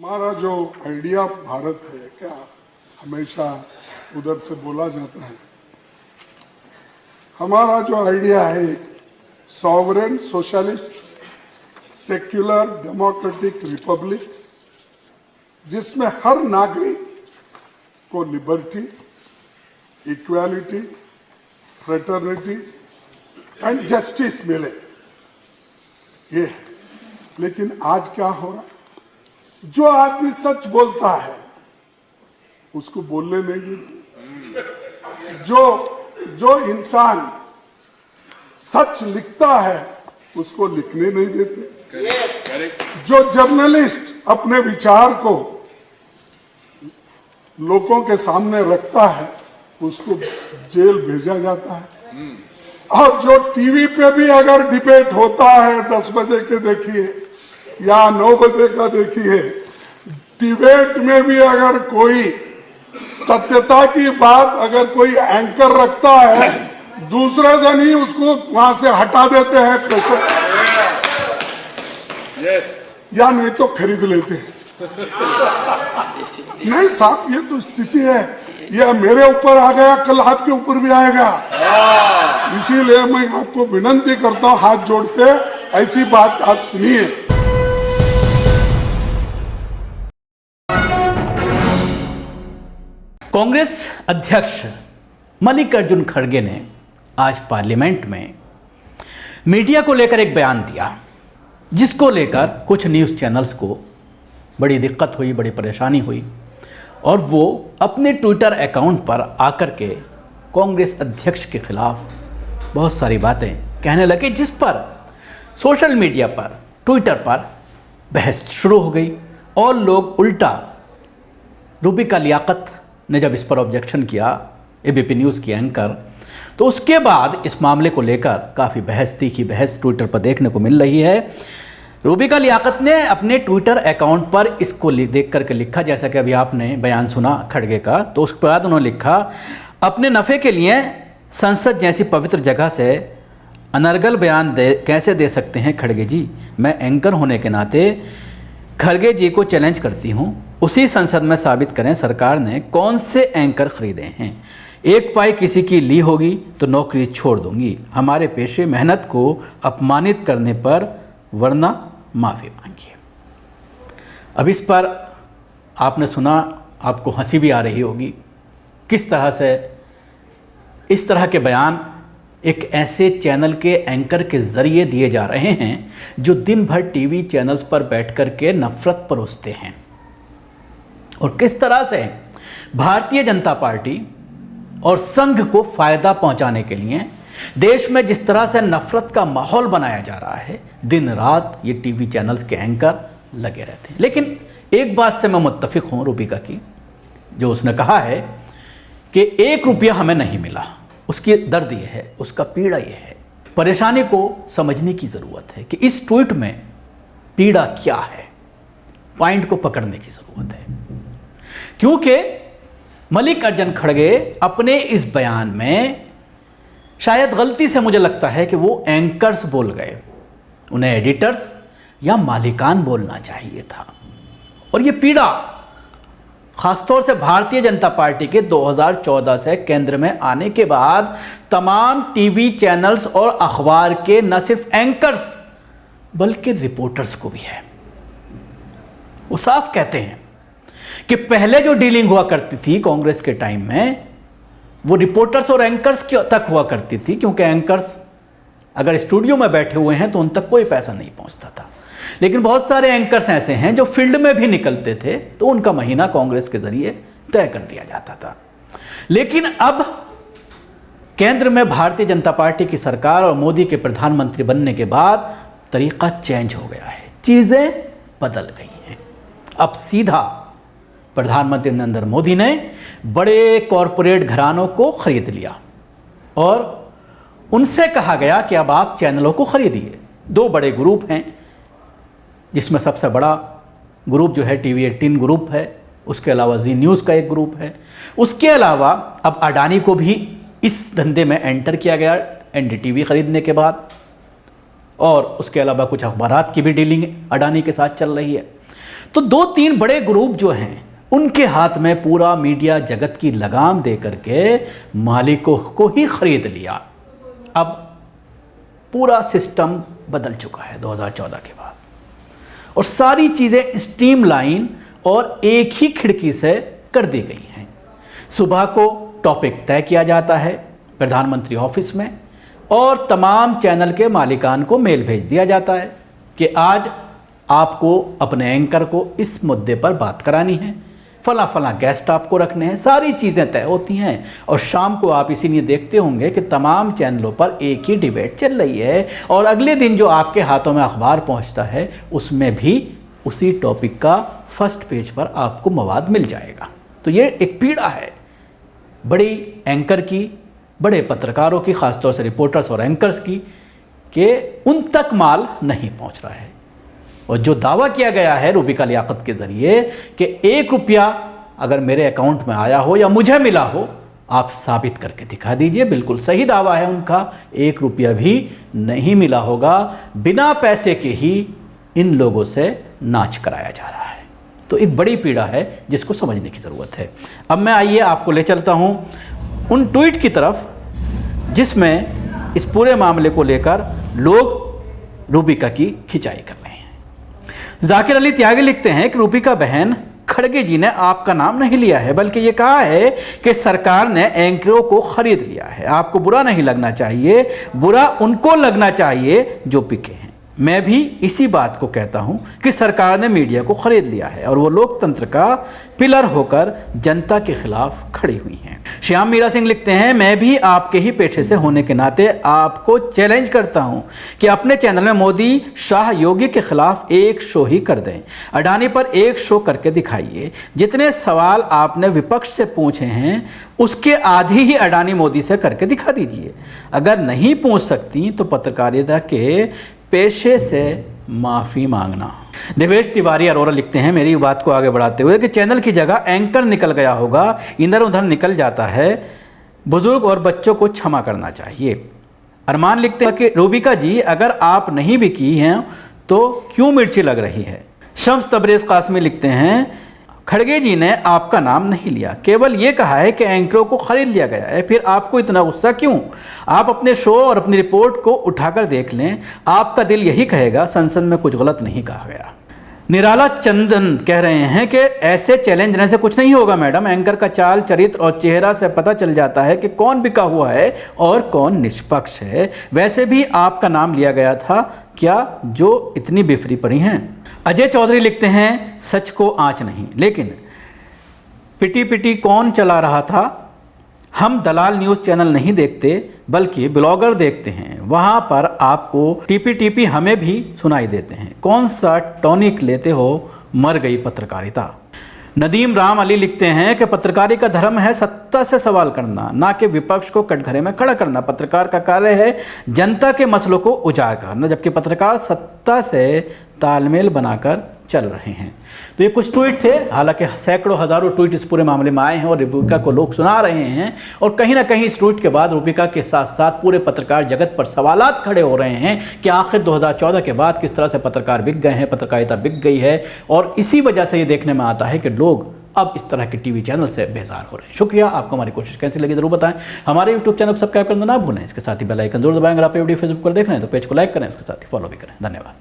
हमारा जो आइडिया भारत है क्या हमेशा उधर से बोला जाता है। हमारा जो आइडिया है sovereign socialist secular democratic Republic जिसमें हर नागरिक को liberty, equality, fraternity and justice मिले, ये है। लेकिन आज क्या हो रहा, जो आदमी सच बोलता है उसको बोलने नहीं देते, जो इंसान सच लिखता है उसको लिखने नहीं देते, जो जर्नलिस्ट अपने विचार को लोगों के सामने रखता है उसको जेल भेजा जाता है, और जो टीवी पे भी अगर डिबेट होता है 10 बजे के देखिए या 9 बजे का देखिए, डिबेट में भी अगर कोई सत्यता की बात अगर कोई एंकर रखता है दूसरे दिन ही उसको वहां से हटा देते हैं प्रेशर, या नहीं तो खरीद लेते हैं। नहीं साहब, ये तो स्थिति है, ये मेरे ऊपर आ गया, कल आपके ऊपर भी आएगा। इसीलिए मैं आपको विनती करता हूं हाथ जोड़ के, ऐसी बात आप सुनिए। कांग्रेस अध्यक्ष मल्लिकार्जुन खड़गे ने आज पार्लियामेंट में मीडिया को लेकर एक बयान दिया, जिसको लेकर कुछ न्यूज़ चैनल्स को बड़ी दिक्कत हुई, बड़ी परेशानी हुई, और वो अपने ट्विटर अकाउंट पर आकर के कांग्रेस अध्यक्ष के खिलाफ बहुत सारी बातें कहने लगे, जिस पर सोशल मीडिया पर, ट्विटर पर बहस शुरू हो गई। और लोग उल्टा, रूबिका लियाकत ने जब इस पर ऑब्जेक्शन किया, एबीपी न्यूज़ की एंकर, तो उसके बाद इस मामले को लेकर काफ़ी बहस, तीखी बहस ट्विटर पर देखने को मिल रही है। रूबिका लियाकत ने अपने ट्विटर अकाउंट पर इसको देख करके लिखा, जैसा कि अभी आपने बयान सुना खड़गे का, तो उसके बाद उन्होंने लिखा, अपने नफ़े के लिए संसद जैसी पवित्र जगह से अनर्गल बयान कैसे दे सकते हैं खड़गे जी। मैं एंकर होने के नाते खड़गे जी को चैलेंज करती हूँ, उसी संसद में साबित करें सरकार ने कौन से एंकर खरीदे हैं। एक पाई किसी की ली होगी तो नौकरी छोड़ दूंगी, हमारे पेशे मेहनत को अपमानित करने पर, वरना माफ़ी मांगिए। अब इस पर आपने सुना, आपको हंसी भी आ रही होगी, किस तरह से इस तरह के बयान एक ऐसे चैनल के एंकर के ज़रिए दिए जा रहे हैं जो दिन भर टीवी चैनल्स पर बैठ कर के नफ़रत परोसते हैं, और किस तरह से भारतीय जनता पार्टी और संघ को फ़ायदा पहुंचाने के लिए देश में जिस तरह से नफ़रत का माहौल बनाया जा रहा है, दिन रात ये टीवी चैनल्स के एंकर लगे रहते हैं। लेकिन एक बात से मैं मुत्तफिक हूँ रूबिका की, जो उसने कहा है कि 1 रुपया हमें नहीं मिला, उसकी दर्द ये है, उसका पीड़ा ये है। परेशानी को समझने की ज़रूरत है कि इस ट्वीट में पीड़ा क्या है, पॉइंट को पकड़ने की ज़रूरत है। क्योंकि मल्लिकार्जुन खड़गे अपने इस बयान में शायद गलती से, मुझे लगता है कि वो एंकर्स बोल गए, उन्हें एडिटर्स या मालिकान बोलना चाहिए था। और ये पीड़ा खासतौर से भारतीय जनता पार्टी के 2014 से केंद्र में आने के बाद तमाम टीवी चैनल्स और अखबार के न सिर्फ एंकर्स बल्कि रिपोर्टर्स को भी है। वो साफ कहते हैं कि पहले जो डीलिंग हुआ करती थी कांग्रेस के टाइम में, वो रिपोर्टर्स और एंकर्स तक हुआ करती थी, क्योंकि एंकर्स अगर स्टूडियो में बैठे हुए हैं तो उन तक कोई पैसा नहीं पहुंचता था। लेकिन बहुत सारे एंकर्स ऐसे हैं जो फील्ड में भी निकलते थे, तो उनका महीना कांग्रेस के जरिए तय कर दिया जाता था। लेकिन अब केंद्र में भारतीय जनता पार्टी की सरकार और मोदी के प्रधानमंत्री बनने के बाद तरीका चेंज हो गया है, चीज़ें बदल गई हैं। अब सीधा प्रधानमंत्री नरेंद्र मोदी ने बड़े कॉरपोरेट घरानों को खरीद लिया और उनसे कहा गया कि अब आप चैनलों को खरीदिए। 2 बड़े ग्रुप हैं, जिसमें सबसे बड़ा ग्रुप जो है TV18 ग्रुप है, उसके अलावा जी न्यूज़ का एक ग्रुप है। उसके अलावा अब अडानी को भी इस धंधे में एंटर किया गया NDTV खरीदने के बाद, और उसके अलावा कुछ अखबारात की भी डीलिंग अडानी के साथ चल रही है। तो 2-3 बड़े ग्रुप जो हैं उनके हाथ में पूरा मीडिया जगत की लगाम दे करके मालिकों को ही खरीद लिया। अब पूरा सिस्टम बदल चुका है 2014 के बाद, और सारी चीज़ें स्ट्रीमलाइन और एक ही खिड़की से कर दी गई हैं। सुबह को टॉपिक तय किया जाता है प्रधानमंत्री ऑफिस में, और तमाम चैनल के मालिकान को मेल भेज दिया जाता है कि आज आपको अपने एंकर को इस मुद्दे पर बात करानी है, फला फला गेस्ट आपको रखने हैं, सारी चीज़ें तय होती हैं। और शाम को आप इसीलिए देखते होंगे कि तमाम चैनलों पर एक ही डिबेट चल रही है, और अगले दिन जो आपके हाथों में अखबार पहुंचता है उसमें भी उसी टॉपिक का फर्स्ट पेज पर आपको मवाद मिल जाएगा। तो ये एक पीड़ा है बड़ी एंकर की, बड़े पत्रकारों की, ख़ासतौर से रिपोर्टर्स और एंकर्स की, कि उन तक माल नहीं पहुंच रहा है। और जो दावा किया गया है रूबिका लियाकत के ज़रिए कि 1 रुपया अगर मेरे अकाउंट में आया हो या मुझे मिला हो, आप साबित करके दिखा दीजिए। बिल्कुल सही दावा है उनका, 1 रुपया भी नहीं मिला होगा। बिना पैसे के ही इन लोगों से नाच कराया जा रहा है। तो एक बड़ी पीड़ा है जिसको समझने की ज़रूरत है। अब मैं आइए आपको ले चलता हूँ उन ट्वीट की तरफ जिसमें इस पूरे मामले को लेकर लोग रूबिका की खिंचाई कर रहे हैं। जाकिर अली त्यागी लिखते हैं कि रूबिका बहन खड़गे जी ने आपका नाम नहीं लिया है, बल्कि ये कहा है कि सरकार ने एंकरों को खरीद लिया है। आपको बुरा नहीं लगना चाहिए, बुरा उनको लगना चाहिए जो पिके हैं। मैं भी इसी बात को कहता हूं कि सरकार ने मीडिया को खरीद लिया है और वो लोकतंत्र का पिलर होकर जनता के खिलाफ खड़ी हुई हैं। श्याम मीरा सिंह लिखते हैं, मैं भी आपके ही पेशे से होने के नाते आपको चैलेंज करता हूं कि अपने चैनल में मोदी, शाह, योगी के खिलाफ एक शो ही कर दें। अडानी पर एक शो करके दिखाइए। जितने सवाल आपने विपक्ष से पूछे हैं उसके आधी ही अडानी मोदी से करके दिखा दीजिए। अगर नहीं पूछ सकती तो पत्रकारिता के पेशे से माफ़ी मांगना। देवेश तिवारी अरोरा लिखते हैं, मेरी बात को आगे बढ़ाते हुए, कि चैनल की जगह एंकर निकल गया होगा, इधर उधर निकल जाता है। बुजुर्ग और बच्चों को क्षमा करना चाहिए। अरमान लिखते हैं कि रूबिका जी अगर आप नहीं भी की हैं तो क्यों मिर्ची लग रही है। शम्स तबरेज़ कासमी लिखते हैं, खड़गे जी ने आपका नाम नहीं लिया, केवल ये कहा है कि एंकरों को खरीद लिया गया है, फिर आपको इतना गुस्सा क्यों? आप अपने शो और अपनी रिपोर्ट को उठाकर देख लें, आपका दिल यही कहेगा संसद में कुछ गलत नहीं कहा गया। निराला चंदन कह रहे हैं कि ऐसे चैलेंज देने से कुछ नहीं होगा मैडम, एंकर का चाल, चरित्र और चेहरा से पता चल जाता है कि कौन बिका हुआ है और कौन निष्पक्ष है। वैसे भी आपका नाम लिया गया था क्या जो इतनी बिफरी पड़ी हैं। अजय चौधरी लिखते हैं, सच को आँच नहीं, लेकिन पिटी पिटी कौन चला रहा था? हम दलाल न्यूज़ चैनल नहीं देखते बल्कि ब्लॉगर देखते हैं, वहाँ पर आपको टीपी टीपी हमें भी सुनाई देते हैं। कौन सा टॉनिक लेते हो? मर गई पत्रकारिता। नदीम राम अली लिखते हैं कि पत्रकारी का धर्म है सत्ता से सवाल करना, ना कि विपक्ष को कटघरे में खड़ा करना। पत्रकार का कार्य है जनता के मसलों को उजागर करना, जबकि पत्रकार सत्ता से तालमेल बनाकर चल रहे हैं। तो ये कुछ ट्वीट थे, हालांकि सैकड़ों हज़ारों ट्वीट इस पूरे मामले में आए हैं और रूबिका को लोग सुना रहे हैं। और कहीं ना कहीं इस ट्वीट के बाद रूबिका के साथ साथ पूरे पत्रकार जगत पर सवालात खड़े हो रहे हैं कि आखिर 2014 के बाद किस तरह से पत्रकार बिक गए हैं, पत्रकारिता बिक गई है। और इसी वजह से ये देखने में आता है कि लोग अब इस तरह के टीवी चैनल से बेजार हो रहे हैं। शुक्रिया, आपको हमारी कोशिश कैसी लगी जरूर बताएं। हमारे यूट्यूब चैनल को सब्सक्राइब करना ना भूलें, इसके साथ ही बेल आइकन जरूर दबाएं। अगर आप वीडियो फेसबुक पर देख रहे हैं तो पेज को लाइक करें, उसके साथ ही फॉलो भी करें। धन्यवाद।